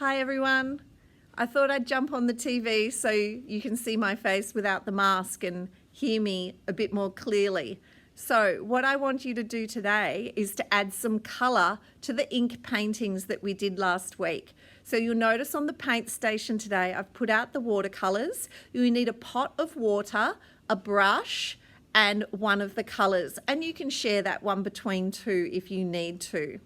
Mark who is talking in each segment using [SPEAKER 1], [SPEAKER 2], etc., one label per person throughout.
[SPEAKER 1] Hi everyone. I thought I'd jump on the TV so you can see my face without the mask and hear me a bit more clearly. So what I want you to do today is to add some colour to the ink paintings that we did last week. So you'll notice on the paint station today I've put out the watercolours. You need a pot of water, a brush and one of the colours, and you can share that one between two if you need to.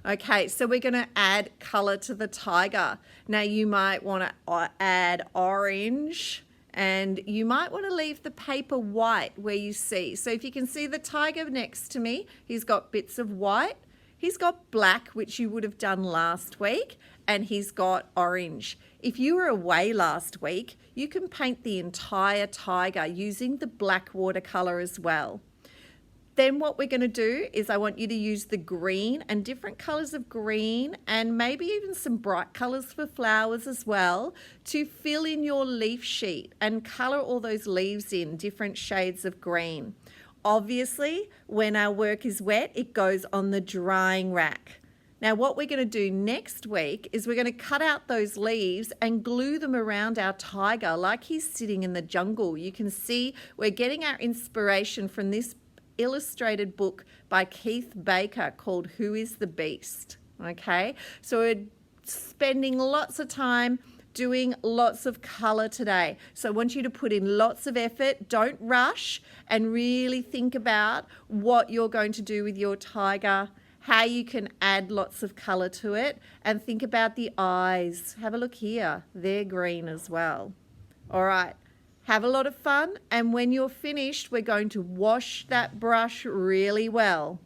[SPEAKER 1] Okay, so we're going to add colour to the tiger. Now you might want to add orange and you might want to leave the paper white where you see. So if you can see the tiger next to me, he's got bits of white, he's got black, which you would have done last week, and he's got orange. If you were away last week, you can paint the entire tiger using the black watercolour as well. Then what we're going to do is I want you to use the green and different colours of green and maybe even some bright colours for flowers as well to fill in your leaf sheet and colour all those leaves in different shades of green. Obviously, when our work is wet, it goes on the drying rack. Now what we're going to do next week is we're going to cut out those leaves and glue them around our tiger like he's sitting in the jungle. You can see we're getting our inspiration from this illustrated book by Keith Baker called Who is the Beast? Okay, so we're spending lots of time doing lots of colour today. So I want you to put in lots of effort, don't rush, and really think about what you're going to do with your tiger, how you can add lots of colour to it, and think about the eyes. Have a look here, they're green as well. All right. Have a lot of fun, and when you're finished, we're going to wash that brush really well.